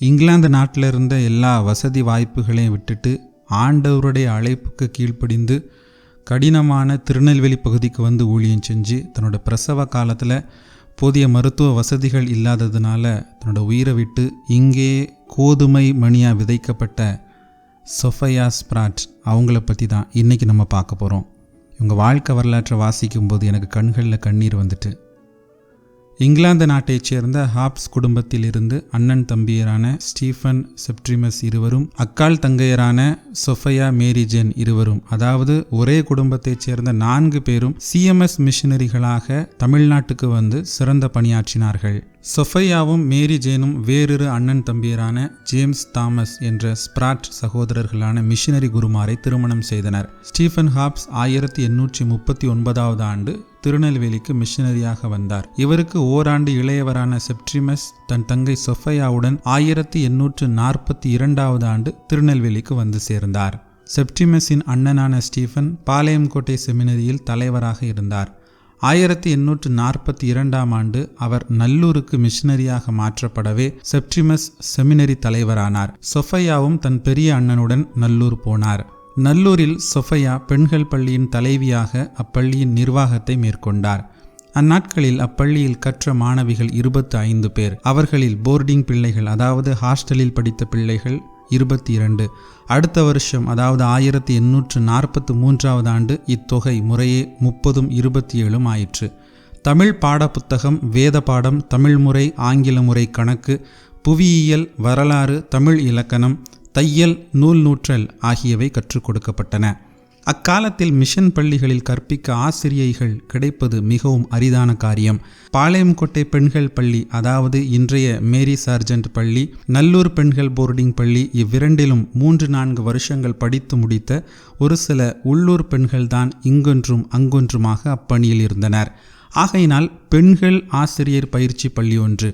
இங்கிலாந்து நாட்டில் இருந்த எல்லா வசதி வாய்ப்புகளையும் விட்டுட்டு ஆண்டவருடைய அழைப்புக்கு கீழ்ப்படிந்து கடினமான திருநெல்வேலி பகுதிக்கு வந்து ஊழியம் செஞ்சு தன்னோட பிரசவ காலத்தில் போதிய மருத்துவ வசதிகள் இல்லாததுனால தன்னோட உயிரை விட்டு இங்கே கோதுமை மணியாக விதைக்கப்பட்ட சொஃபையா ஸ்ப்ராட் அவங்கள பற்றி தான் இன்றைக்கி நம்ம பார்க்க போகிறோம். இவங்க வாழ்க்கை வரலாற்றை வாசிக்கும்போது எனக்கு கண்களில் கண்ணீர் வந்துட்டு. இங்கிலாந்து நாட்டைச் சேர்ந்த ஹாப்ஸ் குடும்பத்திலிருந்து அண்ணன் தம்பியரான ஸ்டீஃபன் செப்ட்ரிமஸ் இருவரும், அக்காள் தங்கையரான சொஃபையா மேரி ஜேன் இருவரும், அதாவது ஒரே குடும்பத்தைச் சேர்ந்த 4 பேரும் சிஎம்எஸ் மிஷனரிகளாக தமிழ்நாட்டுக்கு வந்து சிறந்த பணியாற்றினார்கள். சொஃபையாவும் மேரி ஜேனும் வேறொரு அண்ணன் தம்பியரான ஜேம்ஸ் தாமஸ் என்ற ஸ்ப்ராட் சகோதரர்களான மிஷனரி குருமாரை திருமணம் செய்தனர். ஸ்டீஃபன் ஹாப்ஸ் 1839 ஆண்டு திருநெல்வேலிக்கு மிஷனரியாக வந்தார். இவருக்கு ஓராண்டு இளையவரான செப்ட்ரிமஸ் தன் தங்கை சொஃபையாவுடன் 1842 ஆண்டு திருநெல்வேலிக்கு வந்து சேர்ந்தார். செப்ட்ரிமஸின் அண்ணனான ஸ்டீஃபன் பாளையங்கோட்டை செமினரியில் தலைவராக இருந்தார். 1842 ஆண்டு அவர் நல்லூருக்கு மிஷனரியாக மாற்றப்படவே செப்ட்ரிமஸ் செமினரி தலைவரானார். சொஃபையாவும் தன் பெரிய அண்ணனுடன் நல்லூர் போனார். நல்லூரில் சொஃபையா பெண்கள் பள்ளியின் தலைவியாக அப்பள்ளியின் நிர்வாகத்தை மேற்கொண்டார். அந்நாட்களில் அப்பள்ளியில் கற்ற மாணவிகள் 25 பேர். அவர்களில் போர்டிங் பிள்ளைகள், அதாவது ஹாஸ்டலில் படித்த பிள்ளைகள் 22. அடுத்த வருஷம், அதாவது 1843 ஆண்டு இத்தொகை முறையே 30, 27 ஆயிற்று. தமிழ் பாடப்புத்தகம், வேத பாடம், தமிழ் முறை, ஆங்கில முறை, கணக்கு, புவியியல், வரலாறு, தமிழ் இலக்கணம், தையல், நூல் நூற்றல் ஆகியவை கற்றுக் கொடுக்கப்பட்டன. அக்காலத்தில் மிஷன் பள்ளிகளில் கற்பிக்க ஆசிரியைகள் கிடைப்பது மிகவும் அரிதான காரியம். பாளையங்கோட்டை பெண்கள் பள்ளி, அதாவது இன்றைய மேரி சார்ஜென்ட் பள்ளி, நல்லூர் பெண்கள் போர்டிங் பள்ளி, இவ்விரண்டிலும் 3-4 வருஷங்கள் படித்து முடித்த ஒரு சில உள்ளூர் பெண்கள்தான் இங்கொன்றும் அங்கொன்றுமாக அப்பணியில் இருந்தனர். ஆகையினால் பெண்கள் ஆசிரியர் பயிற்சி பள்ளி ஒன்று,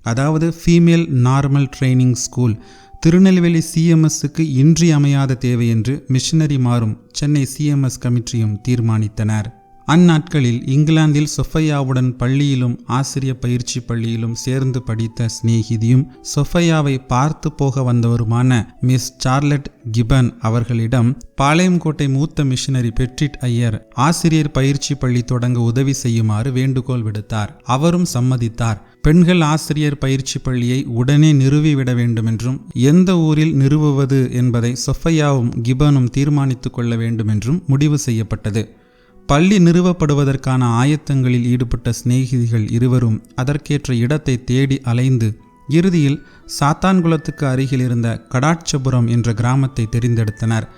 அதாவது female normal training school, Tirunelveli சிஎம்எஸ்க்கு இன்றியமையாத தேவை என்று மிஷனரிமாரும் சென்னை சிஎம்எஸ் கமிட்டியும் தீர்மானித்தனர். அந்நாட்களில் இங்கிலாந்தில் சொஃபையாவுடன் பள்ளியிலும் ஆசிரிய பயிற்சி பள்ளியிலும் சேர்ந்து படித்த சிநேகிதியும் சொஃபையாவை பார்த்து போக வந்தவருமான மிஸ் சார்லட் கிபன் அவர்களிடம் பாளையங்கோட்டை மூத்த மிஷனரி பெட்ரிட் ஐயர் ஆசிரியர் பயிற்சி பள்ளி தொடங்க உதவி செய்யுமாறு வேண்டுகோள் விடுத்தார். அவரும் சம்மதித்தார். பெண்கள் ஆசிரியர் பயிற்சி பள்ளியை உடனே நிறுவிவிட வேண்டுமென்றும், எந்த ஊரில் நிறுவுவது என்பதை சொஃபையாவும் கிபனும் தீர்மானித்து கொள்ள வேண்டுமென்றும் முடிவு செய்யப்பட்டது. பள்ளி நிறுவப்படுவதற்கான ஆயத்தங்களில் ஈடுபட்ட சிநேகிதிகள் இருவரும் அதற்கேற்ற இடத்தை தேடி அலைந்து இறுதியில் சாத்தான்குளத்துக்கு அருகில் இருந்த கடாட்சபுரம் என்ற கிராமத்தை தெரிந்தெடுத்தனர்.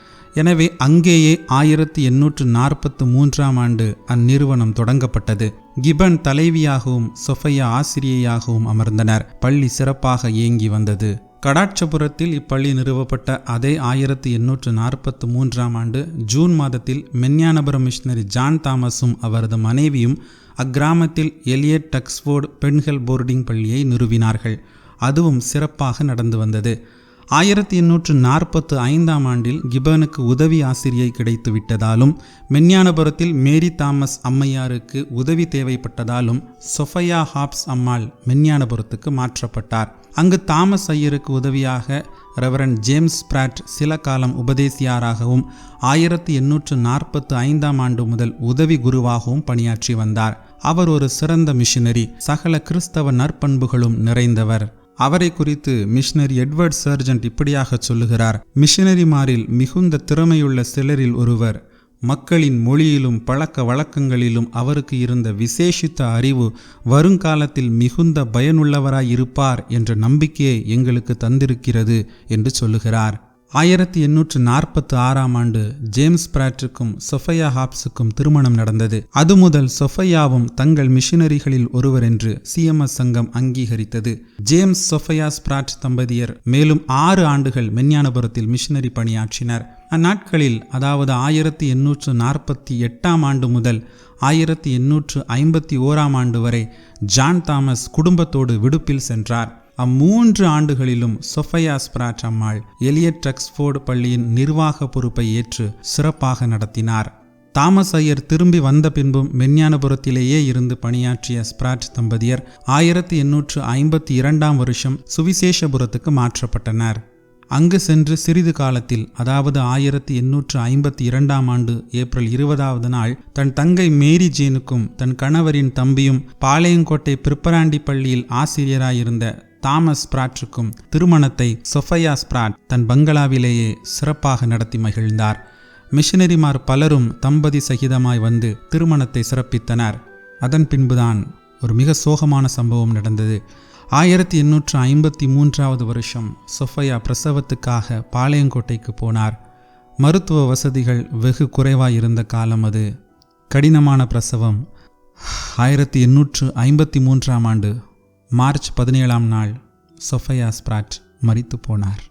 எனவே அங்கேயே 1843 ஆண்டு அந்நிறுவனம் தொடங்கப்பட்டது. கிபன் தலைவியாகவும் சொஃபையா ஆசிரியையாகவும் அமர்ந்தனர். பள்ளி சிறப்பாக இயங்கி வந்தது. கடாட்சபுரத்தில் இப்பள்ளி நிறுவப்பட்ட அதே 1843 ஆண்டு ஜூன் மாதத்தில் மென்ஞானபுரம் மிஷனரி ஜான் தாமஸும் அவரது மனைவியும் அக்கிராமத்தில் எலியட் டக்ஸ்ஃபோர்டு பெண்கள் போர்டிங் பள்ளியை நிறுவினார்கள். அதுவும் சிறப்பாக நடந்து வந்தது. 1845 ஆண்டில் கிபனுக்கு உதவி ஆசிரியை கிடைத்து விட்டதாலும் மென்ஞானபுரத்தில் மேரி தாமஸ் அம்மையாருக்கு உதவி தேவைப்பட்டதாலும் சொஃபையா ஹாப்ஸ் அம்மாள் மென்ஞானபுரத்துக்கு மாற்றப்பட்டார். அங்கு தாமஸ் ஐயருக்கு உதவியாக ரெவரண்ட் ஜேம்ஸ் ஸ்ப்ராட் சில காலம் உபதேசியாராகவும் 1845 ஆண்டு முதல் உதவி குருவாகவும் பணியாற்றி வந்தார். அவர் ஒரு சிறந்த மிஷனரி, சகல கிறிஸ்தவ நற்பண்புகளும் நிறைந்தவர். அவரை குறித்து மிஷனரி எட்வர்ட் சர்ஜென்ட் இப்படியாக சொல்லுகிறார்: மிஷனரிமாரில் மிகுந்த திறமையுள்ள சிலரில் ஒருவர். மக்களின் மொழியிலும் பழக்க வழக்கங்களிலும் அவருக்கு இருந்த விசேஷித்த அறிவு வருங்காலத்தில் மிகுந்த பயனுள்ளவராயிருப்பார் என்ற நம்பிக்கையை எங்களுக்கு தந்திருக்கிறது என்று சொல்லுகிறார். 1846 ஆண்டு ஜேம்ஸ் ஸ்ப்ராட்டுக்கும் சொஃபையா ஹாப்ஸுக்கும் திருமணம் நடந்தது. அது முதல் சொஃபையாவும் தங்கள் மிஷனரிகளில் ஒருவர் என்று சிஎம்எஸ் சங்கம் அங்கீகரித்தது. ஜேம்ஸ் சொஃபையா ஸ்ப்ராட் தம்பதியர் மேலும் 6 ஆண்டுகள் மென்ஞானபுரத்தில் மிஷனரி பணியாற்றினர். அந்நாட்களில், அதாவது 1848 ஆண்டு முதல் 1851 ஆண்டு வரை ஜான் தாமஸ் குடும்பத்தோடு விடுப்பில் சென்றார். அம்மூன்று ஆண்டுகளிலும் சொஃபையா ஸ்ப்ராட் அம்மாள் எலியட் டக்ஸ்ஃபோர்டு பள்ளியின் நிர்வாக பொறுப்பை ஏற்று சிறப்பாக நடத்தினார். தாமஸ் ஐயர் திரும்பி வந்த பின்பும் மெஞ்ஞானபுரத்திலேயே இருந்து பணியாற்றிய ஸ்பிராட் தம்பதியர் 1852 வருஷம் சுவிசேஷபுரத்துக்கு மாற்றப்பட்டனர். அங்கு சென்று சிறிது காலத்தில், அதாவது 1852 ஆண்டு ஏப்ரல் 20வது நாள், தன் தங்கை மேரி ஜேனுக்கும் தன் கணவரின் தம்பியும் பாளையங்கோட்டை பிற்பராண்டி பள்ளியில் ஆசிரியராயிருந்த தாமஸ் ஸ்பிராட்டுக்கும் திருமணத்தை சொஃபையா ஸ்பிராட் தன் பங்களாவிலேயே சிறப்பாக நடத்தி மகிழ்ந்தார். மிஷனரிமார் பலரும் தம்பதி சகிதமாய் வந்து திருமணத்தை சிறப்பித்தனர். அதன் பின்புதான் ஒரு மிக சோகமான சம்பவம் நடந்தது. 1853 வருஷம் சொஃபையா பிரசவத்துக்காக பாளையங்கோட்டைக்கு போனார். மருத்துவ வசதிகள் வெகு குறைவாயிருந்த காலம் அது. கடினமான பிரசவம். 1853 ஆண்டு மார்ச் 17 நாள் சொஃபையா ஸ்பிராட் மரித்து போனார்.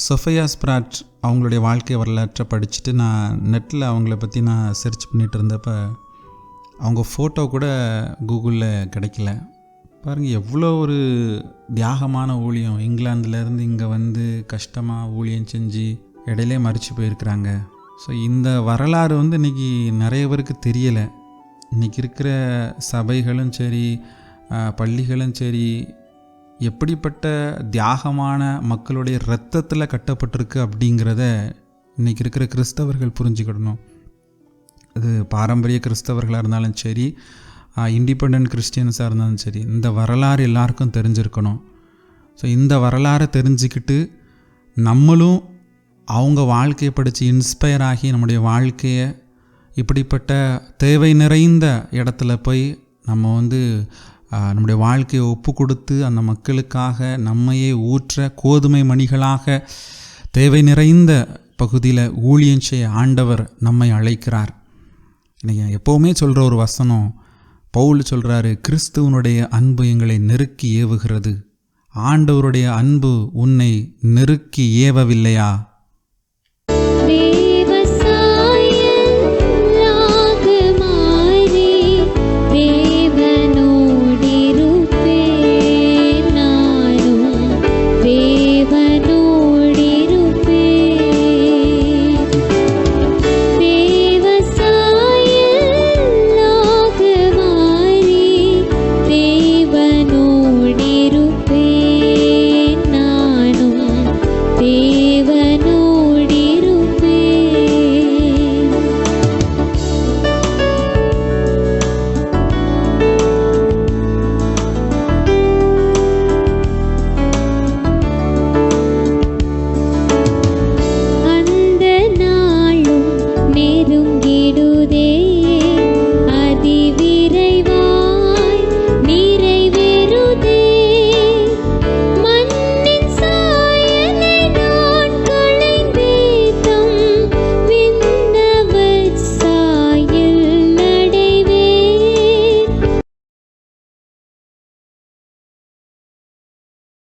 சொஃபையா ஸ்பிராட் அவங்களுடைய வாழ்க்கை வரலாற்றை படிச்சுட்டு நான் நெட்டில் அவங்கள பற்றி நான் சர்ச் பண்ணிகிட்டு இருந்தப்போ அவங்க ஃபோட்டோ கூட கூகுளில் கிடைக்கல. பாருங்கள், எவ்வளோ ஒரு தியாகமான ஊழியம். இங்கிலாந்துலேருந்து இங்கே வந்து கஷ்டமாக ஊழியம் செஞ்சு இடையிலே மறித்து போயிருக்கிறாங்க. ஸோ இந்த வரலாறு வந்து இன்றைக்கி நிறைய பேருக்கு தெரியலை. இன்றைக்கி இருக்கிற சபைகளும் சரி, பள்ளிகளும் சரி, எப்படிப்பட்ட தியாகமான மக்களுடைய இரத்தத்தில் கட்டப்பட்டிருக்கு அப்படிங்கிறத இன்றைக்கி இருக்கிற கிறிஸ்தவர்கள் புரிஞ்சுக்கிடணும். அது பாரம்பரிய கிறிஸ்தவர்களாக இருந்தாலும் சரி, இண்டிபெண்ட் கிறிஸ்டியன்ஸாக இருந்தாலும் சரி, இந்த வரலாறு எல்லாருக்கும் தெரிஞ்சிருக்கணும். ஸோ இந்த வரலாறை தெரிஞ்சுக்கிட்டு நம்மளும் அவங்க வாழ்க்கையை படித்து இன்ஸ்பயர் ஆகி நம்முடைய வாழ்க்கையை இப்படிப்பட்ட தேவை நிறைந்த இடத்துல போய் நம்ம வந்து நம்முடைய வாழ்க்கையை ஒப்பு கொடுத்து அந்த மக்களுக்காக நம்மையே ஊற்ற கோதுமை மணிகளாக தேவை நிறைந்த பகுதியில் ஊழியம் செய்ய ஆண்டவர் நம்மை அழைக்கிறார். இன்றைக்கி எப்போவுமே சொல்கிற ஒரு வசனம், பவுல் சொல்கிறாரு, கிறிஸ்துவனுடைய அன்பு எங்களை நெருக்கி ஏவுகிறது. ஆண்டவருடைய அன்பு உன்னை நெருக்கி ஏவவில்லையா?